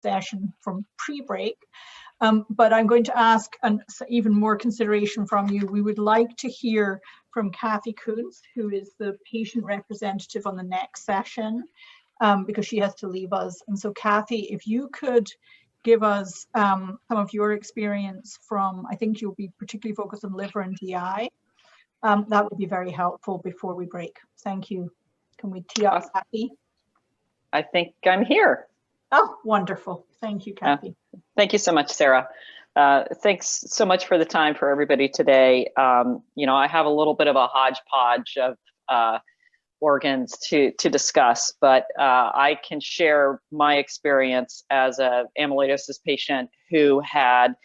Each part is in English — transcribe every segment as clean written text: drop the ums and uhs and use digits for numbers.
session from pre-break. But I'm going to ask even more consideration from you. We would like to hear from Kathy Kuntz, who is the patient representative on the next session, because she has to leave us. And so Kathy, if you could give us some of your experience from, I think you'll be particularly focused on liver and GI, that would be very helpful before we break. Thank you. Can we tee up Kathy? I think I'm here. Oh, wonderful. Thank you, Kathy. Thank you so much, Sarah. Thanks so much for the time for everybody today. You know, I have a little bit of a hodgepodge of organs to discuss, but I can share my experience as a amyloidosis patient who had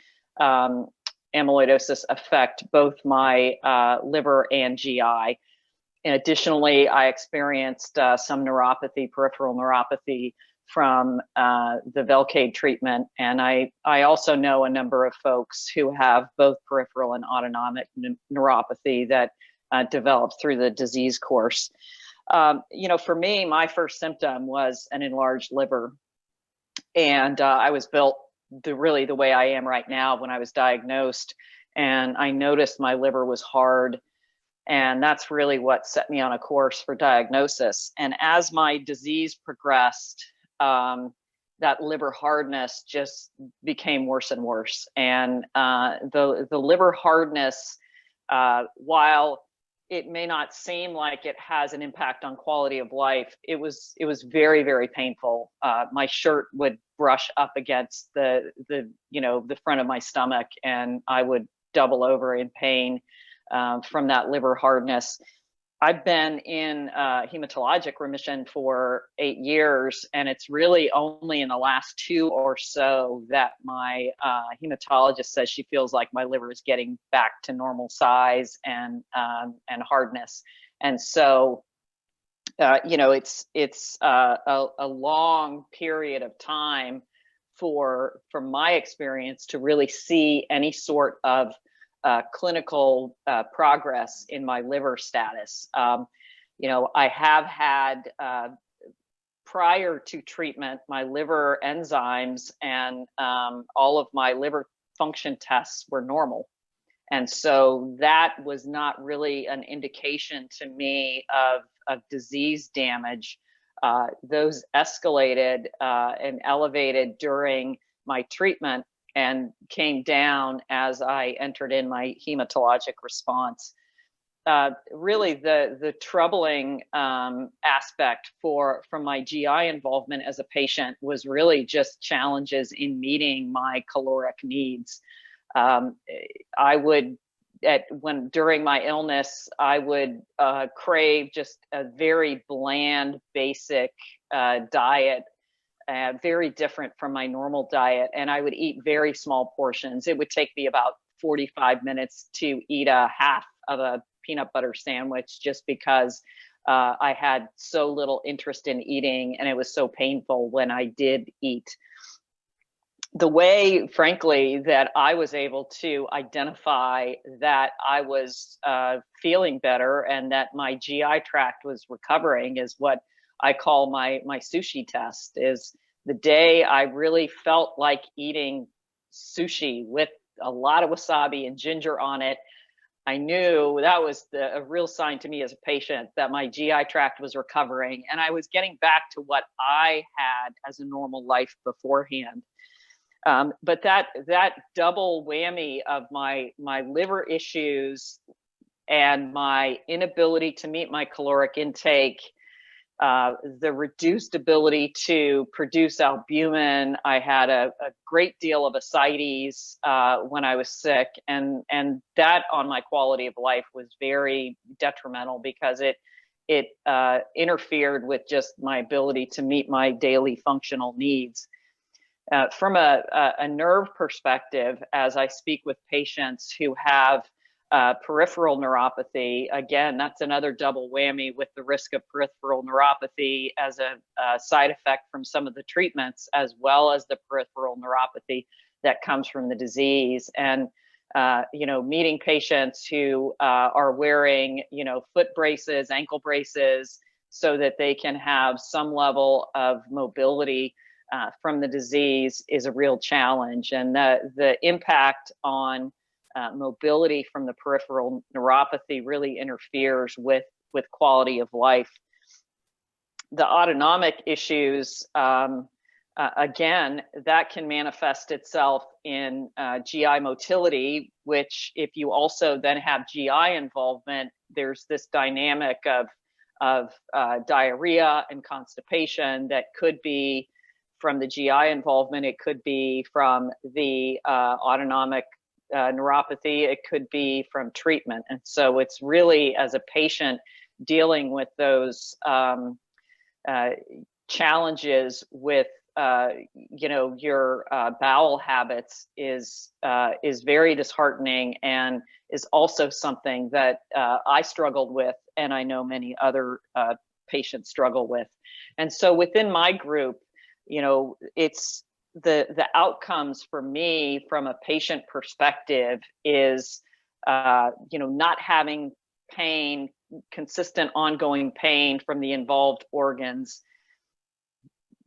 amyloidosis affect both my liver and GI. And additionally, I experienced some neuropathy, peripheral neuropathy from the Velcade treatment. And I also know a number of folks who have both peripheral and autonomic neuropathy that developed through the disease course. You know, for me, my first symptom was an enlarged liver. And I was built really the way I am right now when I was diagnosed. And I noticed my liver was hard. And that's really what set me on a course for diagnosis. And as my disease progressed, that liver hardness just became worse and worse. And the liver hardness, while it may not seem like it has an impact on quality of life, it was very, very painful. My shirt would brush up against the front of my stomach, and I would double over in pain from that liver hardness. I've been in hematologic remission for 8 years, and it's really only in the last 2 or so that my hematologist says she feels like my liver is getting back to normal size and hardness. And so, you know, it's a long period of time from my experience to really see any sort of clinical progress in my liver status. You know, I have had, prior to treatment, my liver enzymes and all of my liver function tests were normal. And so that was not really an indication to me of disease damage. Those escalated and elevated during my treatment and came down as I entered in my hematologic response. Really, the troubling aspect from my GI involvement as a patient was really just challenges in meeting my caloric needs. During my illness, I would crave just a very bland, basic diet. Very different from my normal diet, and I would eat very small portions. It would take me about 45 minutes to eat a half of a peanut butter sandwich just because I had so little interest in eating, and it was so painful when I did eat. The way, frankly, that I was able to identify that I was feeling better and that my GI tract was recovering is what I call my sushi test. Is the day I really felt like eating sushi with a lot of wasabi and ginger on it. I knew that was a real sign to me as a patient that my GI tract was recovering and I was getting back to what I had as a normal life beforehand. But that double whammy of my liver issues and my inability to meet my caloric intake, the reduced ability to produce albumin. I had a great deal of ascites when I was sick, and that on my quality of life was very detrimental because it interfered with just my ability to meet my daily functional needs. From a nerve perspective, as I speak with patients who have peripheral neuropathy, again, that's another double whammy with the risk of peripheral neuropathy as a side effect from some of the treatments, as well as the peripheral neuropathy that comes from the disease. And, you know, meeting patients who are wearing, you know, foot braces, ankle braces, so that they can have some level of mobility from the disease is a real challenge. And the impact on mobility from the peripheral neuropathy really interferes with quality of life. The autonomic issues, again, that can manifest itself in GI motility, which if you also then have GI involvement, there's this dynamic of diarrhea and constipation that could be from the GI involvement. It could be from the autonomic neuropathy. It could be from treatment. And so it's really, as a patient, dealing with those challenges with your bowel habits is very disheartening, and is also something that I struggled with, and I know many other patients struggle with. And so within my group, it's the outcomes for me from a patient perspective is not having pain, consistent ongoing pain from the involved organs,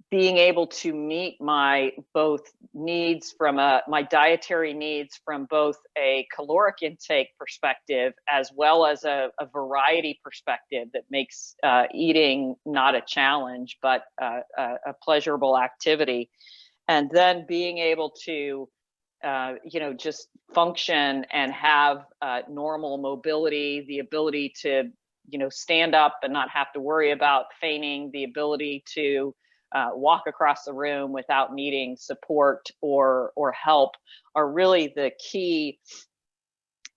being able to meet my both needs from my dietary needs from both a caloric intake perspective as well as a variety perspective that makes eating not a challenge but a pleasurable activity, and then being able to just function and have normal mobility, the ability to stand up and not have to worry about feigning, the ability to walk across the room without needing support or help, are really the key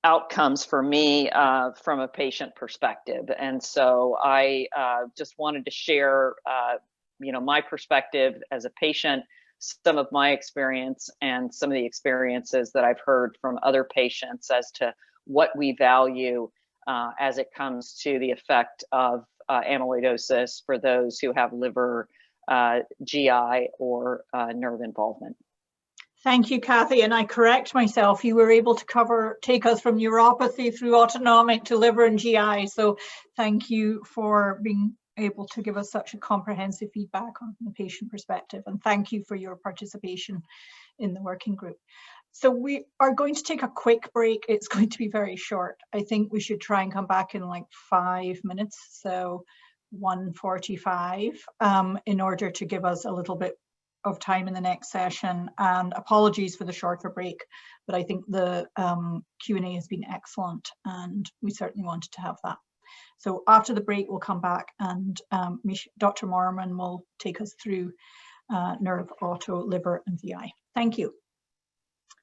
outcomes for me from a patient perspective. And so I just wanted to share my perspective as a patient, some of my experience and some of the experiences that I've heard from other patients as to what we value as it comes to the effect of amyloidosis for those who have liver, GI, or nerve involvement. Thank you, Kathy. And I correct myself, you were able to take us from neuropathy through autonomic to liver and GI. So thank you for being able to give us such a comprehensive feedback on the patient perspective. And thank you for your participation in the working group. So we are going to take a quick break. It's going to be very short. I think we should try and come back in like 5 minutes. So 1:45 in order to give us a little bit of time in the next session. And apologies for the shorter break, but I think the Q&A has been excellent and we certainly wanted to have that. So after the break, we'll come back and Dr. Morman will take us through NerveAuto, liver and VI. Thank you.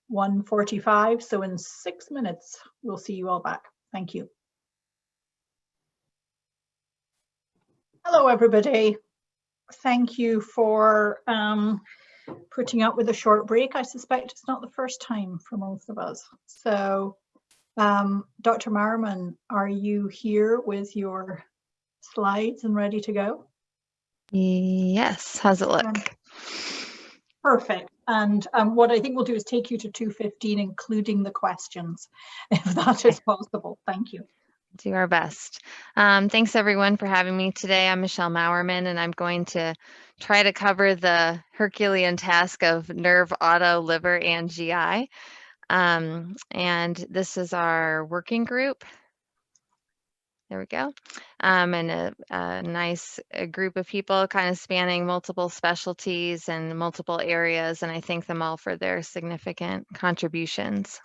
1:45, so in 6 minutes, we'll see you all back. Thank you. Hello, everybody. Thank you for putting up with a short break. I suspect it's not the first time for most of us. So, Dr. Marman, are you here with your slides and ready to go? Yes. How's it look? Perfect. And what I think we'll do is take you to 2:15, including the questions, if that is possible. Thank you. Do our best. Thanks everyone for having me today. I'm Michelle Mauerman, and I'm going to try to cover the Herculean task of NerveAuto, liver, and GI. And this is our working group. There we go. And a nice group of people kind of spanning multiple specialties and multiple areas, and I thank them all for their significant contributions.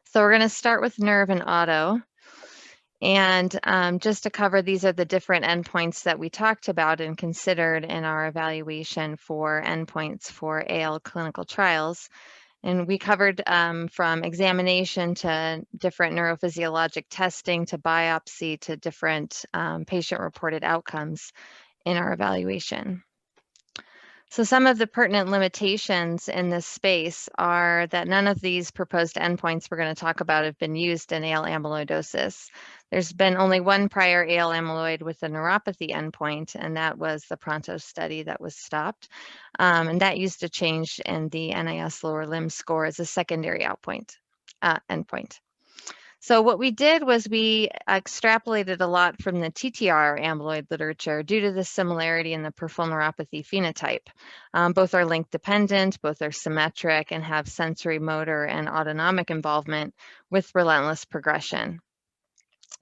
So we're going to start with nerve and auto. And just to cover, these are the different endpoints that we talked about and considered in our evaluation for endpoints for AL clinical trials. And we covered from examination to different neurophysiologic testing to biopsy to different patient-reported outcomes in our evaluation. So some of the pertinent limitations in this space are that none of these proposed endpoints we're going to talk about have been used in AL amyloidosis. There's been only one prior AL amyloid with a neuropathy endpoint, and that was the Pronto study that was stopped. And that used a change in the NIS lower limb score as a secondary endpoint. So what we did was we extrapolated a lot from the TTR amyloid literature due to the similarity in the peripheral neuropathy phenotype. Both are link dependent, both are symmetric, and have sensory, motor, and autonomic involvement with relentless progression.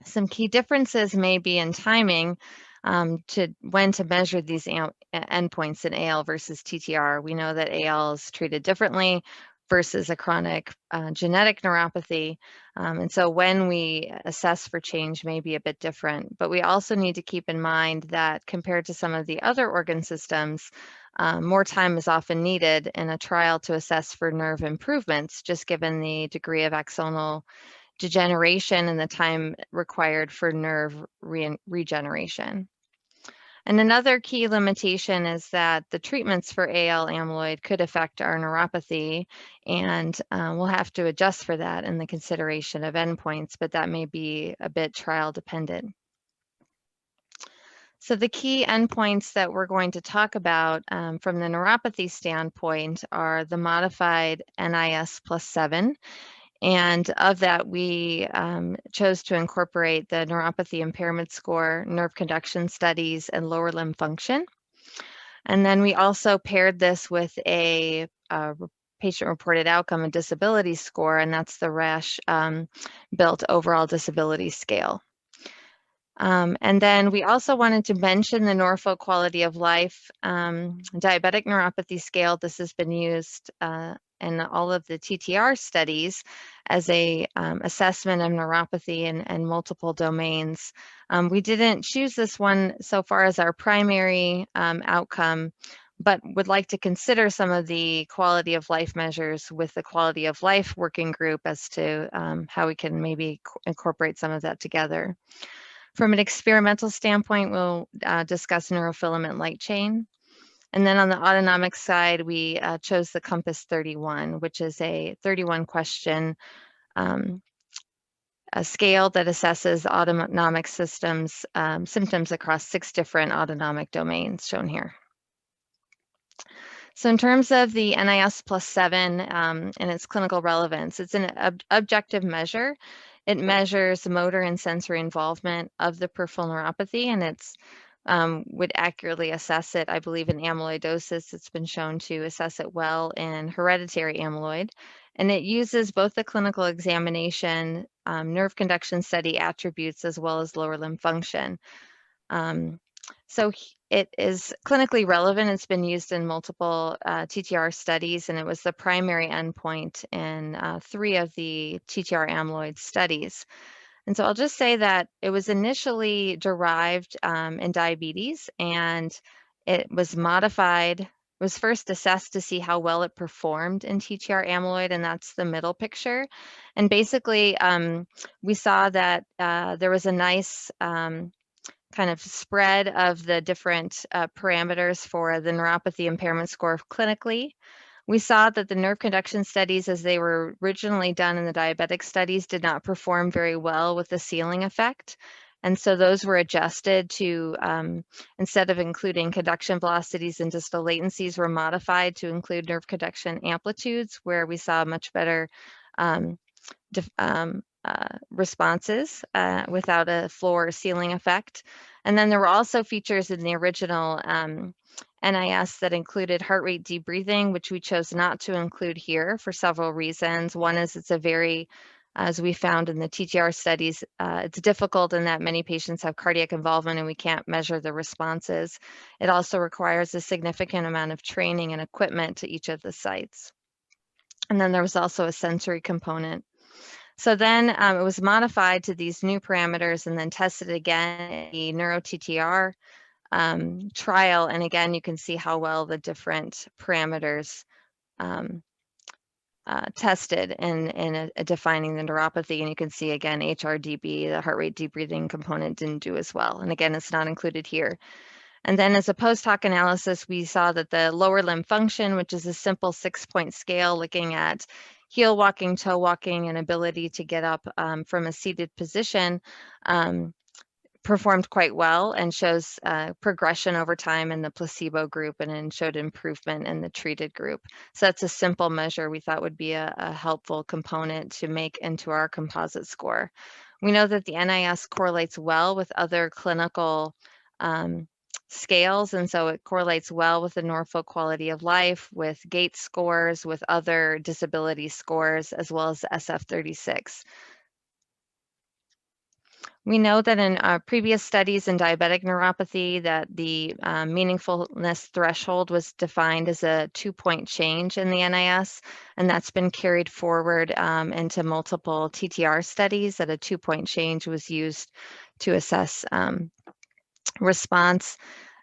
Some key differences may be in timing to when to measure these endpoints in AL versus TTR. We know that AL is treated differently versus a chronic genetic neuropathy. And so when we assess for change may be a bit different, but we also need to keep in mind that compared to some of the other organ systems, more time is often needed in a trial to assess for nerve improvements, just given the degree of axonal degeneration and the time required for nerve regeneration. And another key limitation is that the treatments for AL amyloid could affect our neuropathy, and we'll have to adjust for that in the consideration of endpoints, but that may be a bit trial dependent. So the key endpoints that we're going to talk about from the neuropathy standpoint are the modified NIS +7. And of that, we chose to incorporate the neuropathy impairment score, nerve conduction studies, and lower limb function. And then we also paired this with a patient-reported outcome and disability score, and that's the RASH built overall disability scale. And then we also wanted to mention the Norfolk Quality of Life diabetic neuropathy scale. This has been used in all of the TTR studies as a assessment of neuropathy in multiple domains. We didn't choose this one so far as our primary outcome, but would like to consider some of the quality of life measures with the quality of life working group as to how we can maybe incorporate some of that together. From an experimental standpoint, we'll discuss neurofilament light chain. And then on the autonomic side, we chose the Compass 31, which is a 31 question a scale that assesses autonomic systems symptoms across 6 different autonomic domains shown here. So in terms of the NIS +7 and its clinical relevance, it's an objective measure. It measures motor and sensory involvement of the peripheral neuropathy, and it's would accurately assess it. I believe in amyloidosis, it's been shown to assess it well in hereditary amyloid. And it uses both the clinical examination, nerve conduction study attributes, as well as lower limb function. So it is clinically relevant. It's been used in multiple TTR studies, and it was the primary endpoint in 3 of the TTR amyloid studies. And so I'll just say that it was initially derived in diabetes, and it was modified, was first assessed to see how well it performed in TTR amyloid, and that's the middle picture. And basically, we saw that there was a nice kind of spread of the different parameters for the neuropathy impairment score clinically. We saw that the nerve conduction studies, as they were originally done in the diabetic studies, did not perform very well with the ceiling effect. And so those were adjusted to, instead of including conduction velocities and distal latencies, were modified to include nerve conduction amplitudes, where we saw much better responses without a floor or ceiling effect. And then there were also features in the original NIS that included heart rate debreathing, which we chose not to include here for several reasons. One is it's a very, as we found in the TTR studies, it's difficult in that many patients have cardiac involvement and we can't measure the responses. It also requires a significant amount of training and equipment to each of the sites. And then there was also a sensory component. So then it was modified to these new parameters and then tested again in the NeuroTTR trial. And again, you can see how well the different parameters tested in defining the neuropathy. And you can see again, HRDB, the heart rate debreathing component, didn't do as well. And again, it's not included here. And then as a post hoc analysis, we saw that the lower limb function, which is a simple 6-point scale looking at heel walking, toe walking, and ability to get up from a seated position, performed quite well and shows progression over time in the placebo group and then showed improvement in the treated group. So that's a simple measure we thought would be a helpful component to make into our composite score. We know that the NIS correlates well with other clinical scales, and so it correlates well with the Norfolk quality of life, with gait scores, with other disability scores, as well as the SF-36. We know that in previous studies in diabetic neuropathy that the meaningfulness threshold was defined as a 2-point change in the NIS, and that's been carried forward into multiple TTR studies that a 2-point change was used to assess response.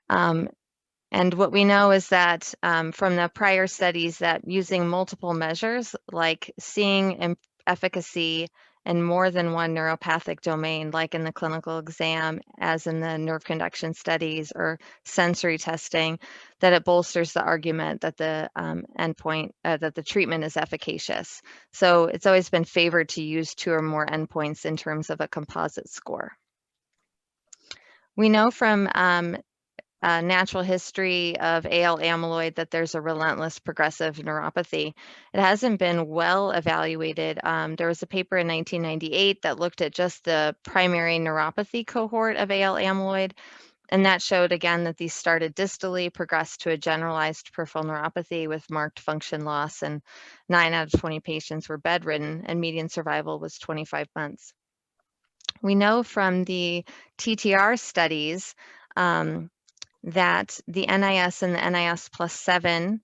And what we know is that from the prior studies that using multiple measures, like seeing efficacy in more than one neuropathic domain, like in the clinical exam, as in the nerve conduction studies or sensory testing, that it bolsters the argument that the endpoint, that the treatment is efficacious. So it's always been favored to use 2 or more endpoints in terms of a composite score. We know from natural history of AL amyloid that there's a relentless progressive neuropathy. It hasn't been well evaluated. There was a paper in 1998 that looked at just the primary neuropathy cohort of AL amyloid, and that showed again that these started distally, progressed to a generalized peripheral neuropathy with marked function loss, and 9 out of 20 patients were bedridden, and median survival was 25 months. We know from the TTR studies that the NIS and the NIS plus 7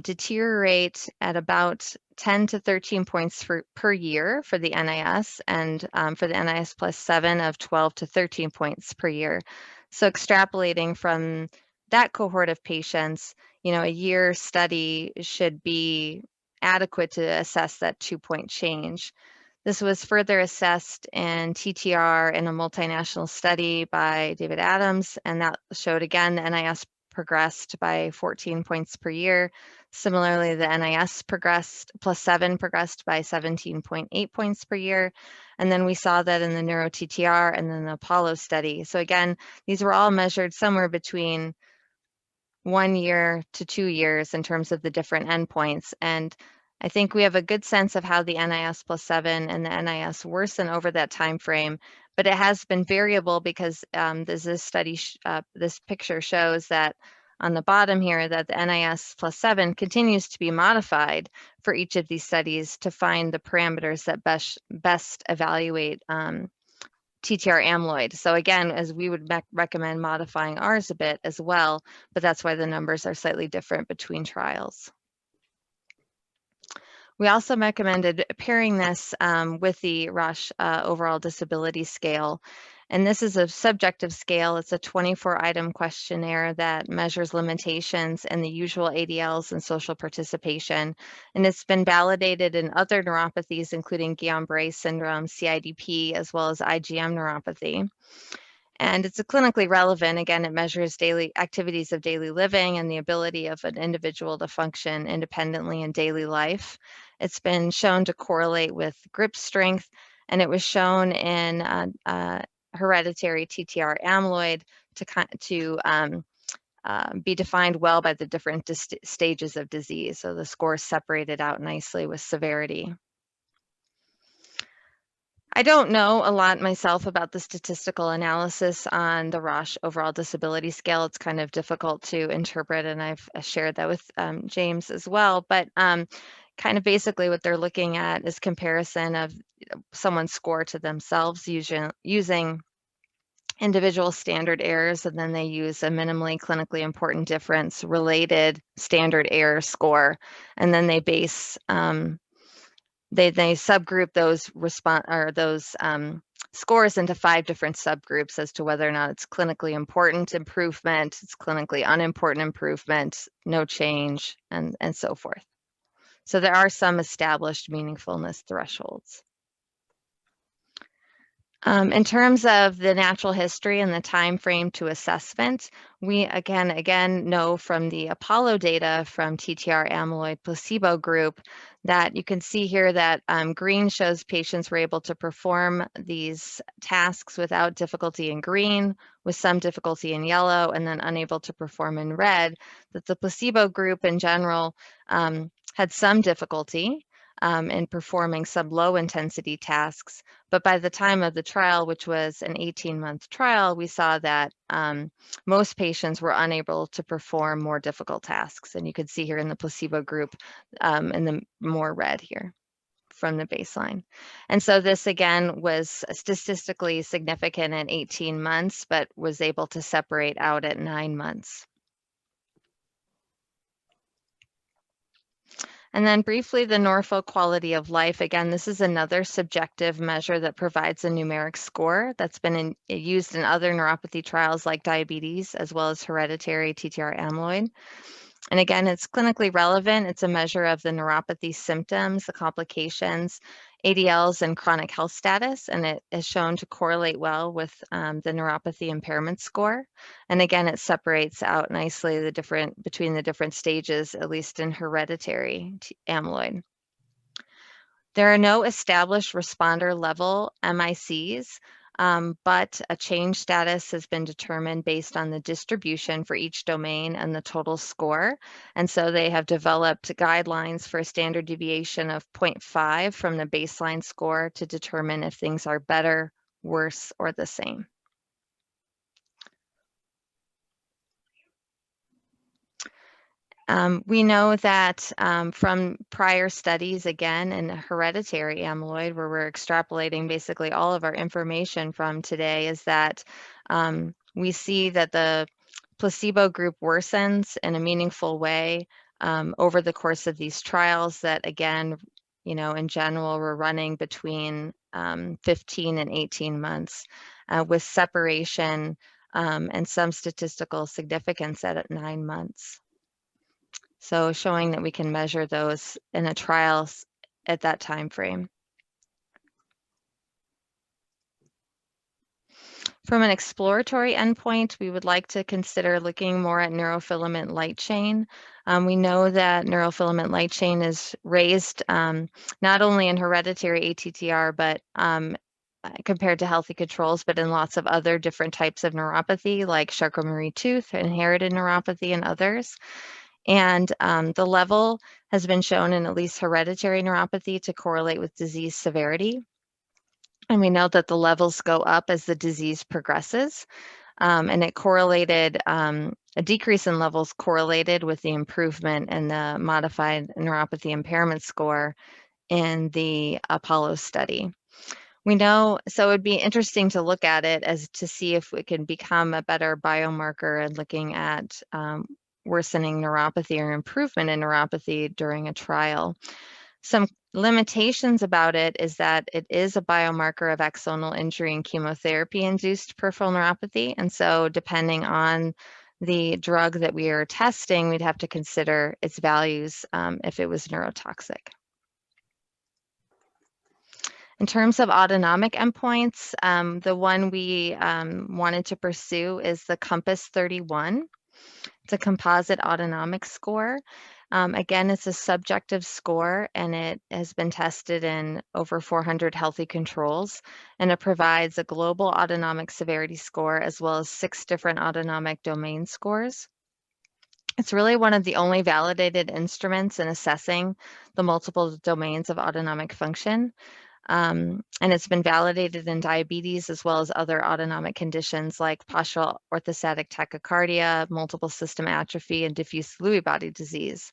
deteriorate at about 10 to 13 points per year for the NIS, and for the NIS plus 7 of 12 to 13 points per year. So extrapolating from that cohort of patients, a year study should be adequate to assess that 2-point change. This was further assessed in TTR in a multinational study by David Adams, and that showed again the NIS progressed by 14 points per year. Similarly, the NIS progressed, plus 7 progressed by 17.8 points per year. And then we saw that in the Neuro TTR and then the Apollo study. So again, these were all measured somewhere between 1 year to 2 years in terms of the different endpoints. And I think we have a good sense of how the NIS plus 7 and the NIS worsen over that time frame, but it has been variable because this study, this picture shows that on the bottom here that the NIS plus 7 continues to be modified for each of these studies to find the parameters that best evaluate TTR amyloid. So again, as we would recommend modifying ours a bit as well, but that's why the numbers are slightly different between trials. We also recommended pairing this with the Roche overall disability scale. And this is a subjective scale. It's a 24-item questionnaire that measures limitations in the usual ADLs and social participation. And it's been validated in other neuropathies, including Guillain-Barré syndrome, CIDP, as well as IgM neuropathy. And it's clinically relevant. Again, it measures daily activities of daily living and the ability of an individual to function independently in daily life. It's been shown to correlate with grip strength, and it was shown in hereditary TTR amyloid to be defined well by the different stages of disease. So the scores separated out nicely with severity. I don't know a lot myself about the statistical analysis on the Roche overall disability scale. It's kind of difficult to interpret, and I've shared that with James as well. But kind of basically what they're looking at is comparison of someone's score to themselves using individual standard errors, and then they use a minimally clinically important difference related standard error score, and then they base they subgroup those scores into 5 different subgroups as to whether or not it's clinically important improvement, it's clinically unimportant improvement, no change, and so forth. So there are some established meaningfulness thresholds. In terms of the natural history and the time frame to assessment, we again know from the Apollo data from TTR amyloid placebo group that you can see here that green shows patients were able to perform these tasks without difficulty in green, with some difficulty in yellow, and then unable to perform in red, that the placebo group in general had some difficulty in performing some low intensity tasks. But by the time of the trial, which was an 18-month trial, we saw that most patients were unable to perform more difficult tasks. And you could see here in the placebo group in the more red here from the baseline. And so this again was statistically significant at 18 months, but was able to separate out at 9 months. And then briefly, the Norfolk quality of life. Again, this is another subjective measure that provides a numeric score that's been used in other neuropathy trials like diabetes, as well as hereditary TTR amyloid. And again, it's clinically relevant. It's a measure of the neuropathy symptoms, the complications, ADLs, and chronic health status, and it is shown to correlate well with the neuropathy impairment score. And again, it separates out nicely between the different stages, at least in hereditary amyloid. There are no established responder level MICs, but a change status has been determined based on the distribution for each domain and the total score. And so they have developed guidelines for a standard deviation of 0.5 from the baseline score to determine if things are better, worse, or the same. We know that from prior studies, again, in hereditary amyloid, where we're extrapolating basically all of our information from today, is that we see that the placebo group worsens in a meaningful way over the course of these trials that, again, in general, we're running between 15 and 18 months with separation and some statistical significance at 9 months. So showing that we can measure those in a trial at that time frame. From an exploratory endpoint, we would like to consider looking more at neurofilament light chain. We know that neurofilament light chain is raised not only in hereditary ATTR, but compared to healthy controls, but in lots of other different types of neuropathy, like Charcot-Marie-Tooth, inherited neuropathy, and others. And the level has been shown in at least hereditary neuropathy to correlate with disease severity. And we know that the levels go up as the disease progresses. And it correlated, a decrease in levels correlated with the improvement in the modified neuropathy impairment score in the Apollo study. We know, so it'd be interesting to look at it as to see if it can become a better biomarker and looking at worsening neuropathy or improvement in neuropathy during a trial. Some limitations about it is that it is a biomarker of axonal injury and chemotherapy-induced peripheral neuropathy. And so depending on the drug that we are testing, we'd have to consider its values if it was neurotoxic. In terms of autonomic endpoints, the one we wanted to pursue is the COMPASS 31. It's a composite autonomic score. Again, it's a subjective score, and it has been tested in over 400 healthy controls, and it provides a global autonomic severity score as well as 6 different autonomic domain scores. It's really one of the only validated instruments in assessing the multiple domains of autonomic function. And it's been validated in diabetes as well as other autonomic conditions like postural orthostatic tachycardia, multiple system atrophy, and diffuse Lewy body disease.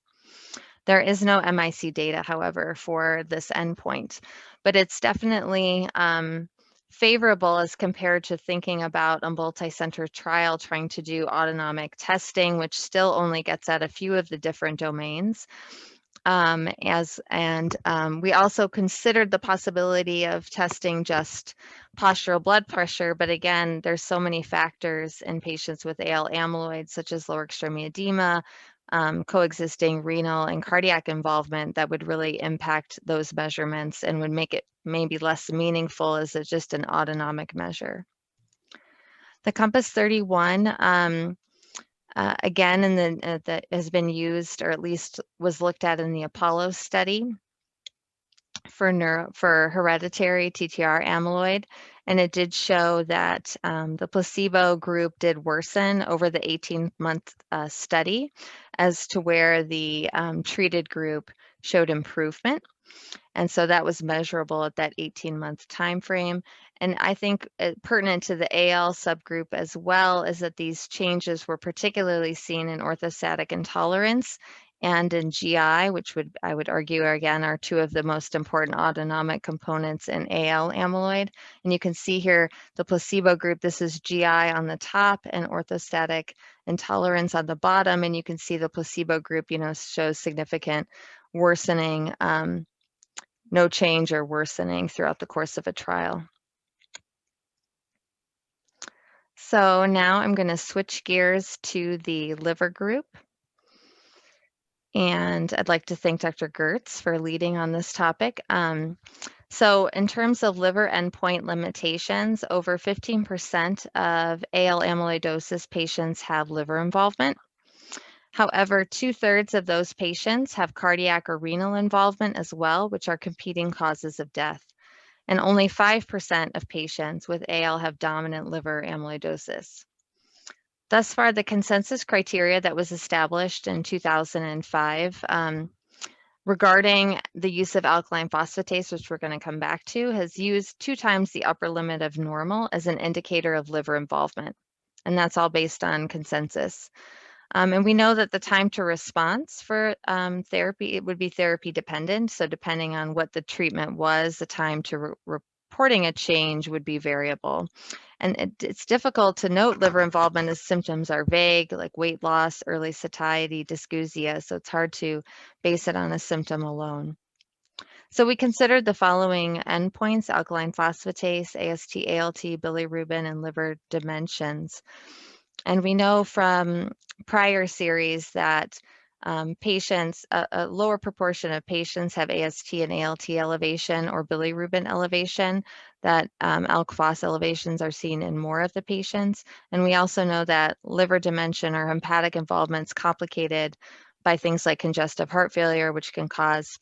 There is no MIC data, however, for this endpoint, but it's definitely favorable as compared to thinking about a multi-center trial trying to do autonomic testing, which still only gets at a few of the different domains. We also considered the possibility of testing just postural blood pressure, but again, there's so many factors in patients with AL amyloid, such as lower extremity edema, coexisting renal and cardiac involvement that would really impact those measurements and would make it maybe less meaningful as just an autonomic measure. The Compass 31, again, that has been used, or at least was looked at in the Apollo study for hereditary TTR amyloid, and it did show that the placebo group did worsen over the 18-month study, as to where the treated group showed improvement. And so that was measurable at that 18-month time frame. And I think pertinent to the AL subgroup as well is that these changes were particularly seen in orthostatic intolerance and in GI, which I would argue again are two of the most important autonomic components in AL amyloid. And you can see here the placebo group, this is GI on the top and orthostatic intolerance on the bottom. And you can see the placebo group, shows significant worsening, no change or worsening throughout the course of a trial. So now I'm going to switch gears to the liver group. And I'd like to thank Dr. Gertz for leading on this topic. So in terms of liver endpoint limitations, over 15% of AL amyloidosis patients have liver involvement. However, 2/3 of those patients have cardiac or renal involvement as well, which are competing causes of death. And only 5% of patients with AL have dominant liver amyloidosis. Thus far, the consensus criteria that was established in 2005 regarding the use of alkaline phosphatase, which we're going to come back to, has used 2 times the upper limit of normal as an indicator of liver involvement. And that's all based on consensus. And we know that the time to response for therapy, it would be therapy dependent. So depending on what the treatment was, the time to reporting a change would be variable. And it's difficult to note liver involvement as symptoms are vague, like weight loss, early satiety, dysgeusia. So it's hard to base it on a symptom alone. So we considered the following endpoints: alkaline phosphatase, AST, ALT, bilirubin, and liver dimensions. And we know from prior series that patients, a lower proportion of patients have AST and ALT elevation or bilirubin elevation, that ALK phos elevations are seen in more of the patients. And we also know that liver dimension or hepatic involvement is complicated by things like congestive heart failure, which can cause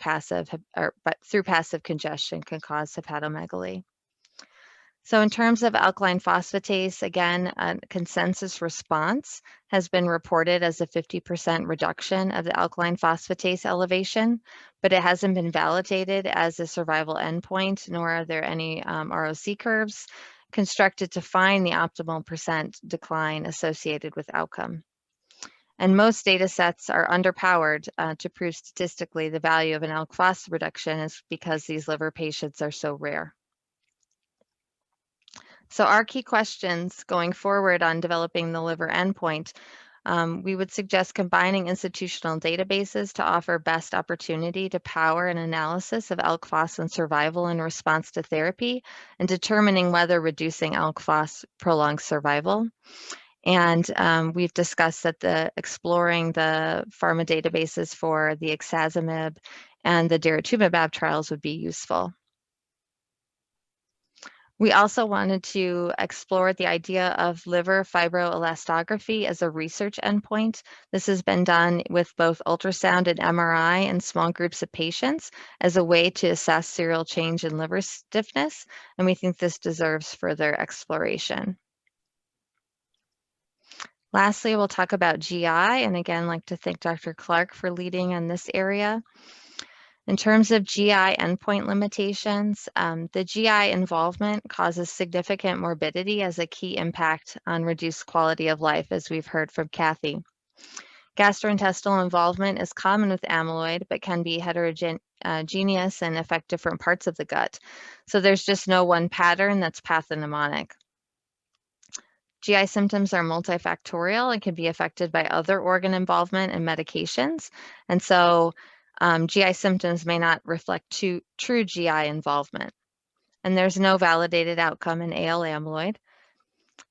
through passive congestion can cause hepatomegaly. So in terms of alkaline phosphatase, again, a consensus response has been reported as a 50% reduction of the alkaline phosphatase elevation, but it hasn't been validated as a survival endpoint, nor are there any ROC curves constructed to find the optimal percent decline associated with outcome. And most data sets are underpowered to prove statistically the value of an ALK phos reduction, is because these liver patients are so rare. So our key questions going forward on developing the liver endpoint, we would suggest combining institutional databases to offer best opportunity to power an analysis of ALK phos and survival in response to therapy, and determining whether reducing ALK phos prolongs survival. And we've discussed that exploring the pharma databases for the ixazomib and the daratumumab trials would be useful. We also wanted to explore the idea of liver fibroelastography as a research endpoint. This has been done with both ultrasound and MRI in small groups of patients as a way to assess serial change in liver stiffness, and we think this deserves further exploration. Lastly, we'll talk about GI, and again, I'd like to thank Dr. Clark for leading in this area. In terms of GI endpoint limitations, the GI involvement causes significant morbidity as a key impact on reduced quality of life, as we've heard from Kathy. Gastrointestinal involvement is common with amyloid, but can be heterogeneous and affect different parts of the gut. So there's just no one pattern that's pathognomonic. GI symptoms are multifactorial and can be affected by other organ involvement and medications. And so GI symptoms may not reflect true GI involvement. And there's no validated outcome in AL amyloid.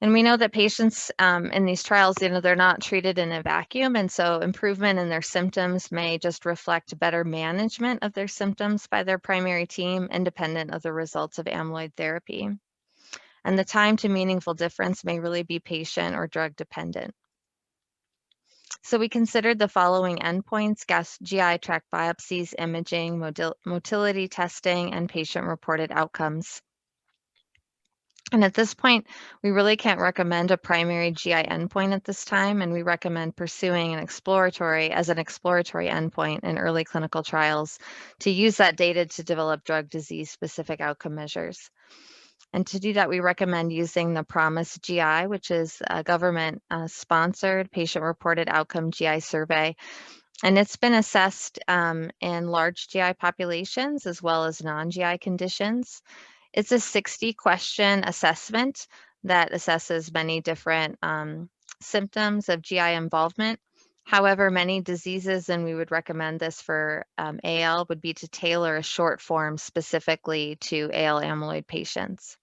And we know that patients in these trials, they're not treated in a vacuum. And so improvement in their symptoms may just reflect better management of their symptoms by their primary team, independent of the results of amyloid therapy. And the time to meaningful difference may really be patient or drug dependent. So we considered the following endpoints: GI tract biopsies, imaging, motility testing, and patient-reported outcomes. And at this point, we really can't recommend a primary GI endpoint at this time, and we recommend pursuing an exploratory endpoint in early clinical trials to use that data to develop drug disease-specific outcome measures. And to do that, we recommend using the PROMISE GI, which is a government-sponsored patient-reported outcome GI survey. And it's been assessed in large GI populations as well as non-GI conditions. It's a 60-question assessment that assesses many different symptoms of GI involvement. However, many diseases, and we would recommend this for AL, would be to tailor a short form specifically to AL amyloid patients.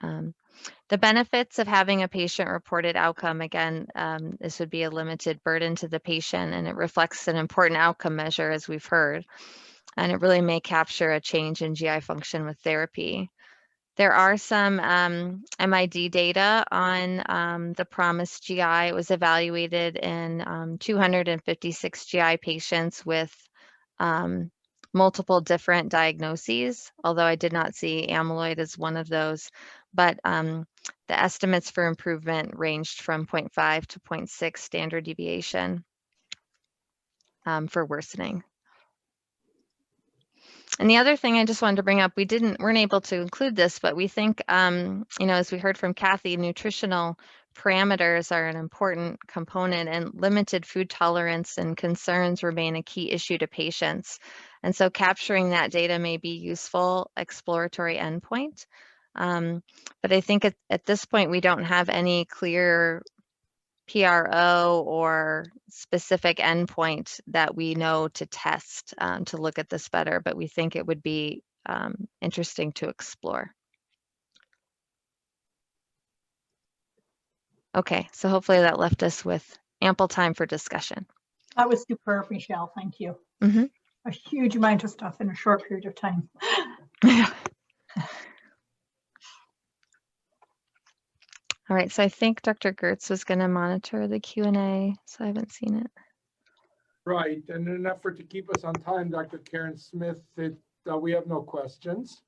The benefits of having a patient-reported outcome, again, this would be a limited burden to the patient, and it reflects an important outcome measure, as we've heard, and it really may capture a change in GI function with therapy. There are some MID data on the PROMISE GI. It was evaluated in 256 GI patients with multiple different diagnoses, although I did not see amyloid as one of those. But the estimates for improvement ranged from 0.5 to 0.6 standard deviation for worsening. And the other thing I just wanted to bring up, we weren't able to include this, but we think, as we heard from Kathy, nutritional parameters are an important component, and limited food tolerance and concerns remain a key issue to patients. And so capturing that data may be useful exploratory endpoint. But I think at this point, we don't have any clear PRO or specific endpoint that we know to test to look at this better, but we think it would be interesting to explore. Okay, so hopefully that left us with ample time for discussion. That was superb, Michelle. Thank you. Mm-hmm. A huge amount of stuff in a short period of time. All right, so I think Dr. Gertz was going to monitor the Q&A, so I haven't seen it. Right, and in an effort to keep us on time, Dr. Karen Smith, we have no questions,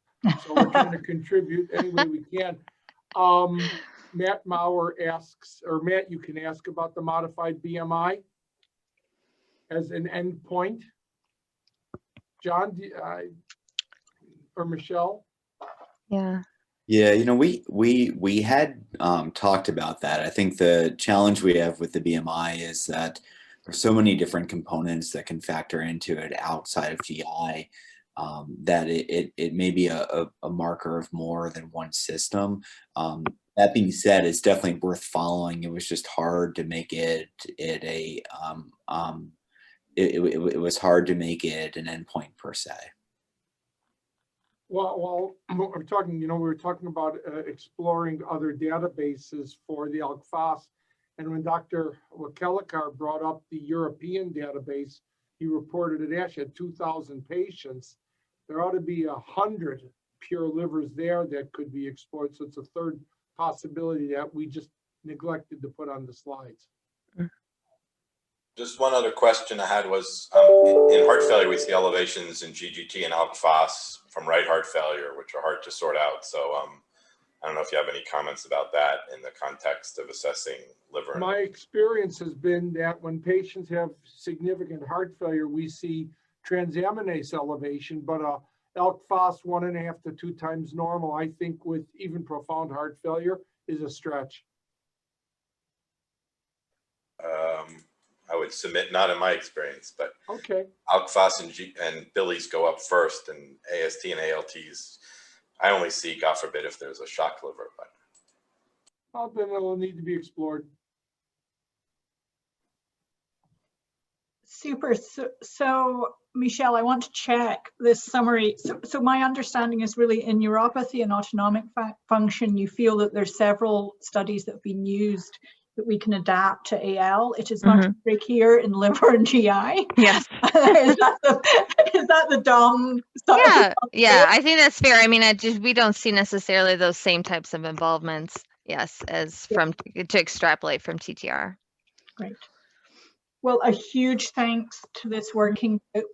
so we're trying to contribute any way we can. Matt Maurer asks, or Matt, you can ask about the modified BMI as an endpoint. John, or Michelle? Yeah. Yeah, we had talked about that. I think the challenge we have with the BMI is that there's so many different components that can factor into it outside of GI that it may be a marker of more than one system. That being said, it's definitely worth following. It was just hard to make it was hard to make it an endpoint per se. Well, we're talking, we were talking about exploring other databases for the ALK-Phos, and when Dr. Wakelikar brought up the European database, he reported it actually had 2,000 patients. There ought to be 100 pure livers there that could be explored, so it's a third possibility that we just neglected to put on the slides. Just one other question I had was, in heart failure, we see elevations in GGT and ALK-Phos from right heart failure, which are hard to sort out. So I don't know if you have any comments about that in the context of assessing liver. My experience has been that when patients have significant heart failure, we see transaminase elevation, but ALK-Phos 1.5 to 2 times normal, I think with even profound heart failure is a stretch. I would submit, not in my experience, but okay. ALK-Phos and Billy's go up first, and AST and ALTs, I only see, God forbid, if there's a shock liver. But well, then it'll need to be explored. Super. So Michelle, I want to check this summary. So my understanding is really in neuropathy and autonomic function, you feel that there's several studies that have been used that we can adapt to AL. It is much trickier in liver and GI. Yes. Is that the dumb stuff? Yeah, I think that's fair. I mean, we don't see necessarily those same types of involvements, yes, as to extrapolate from TTR. Great. Well, a huge thanks to this working group.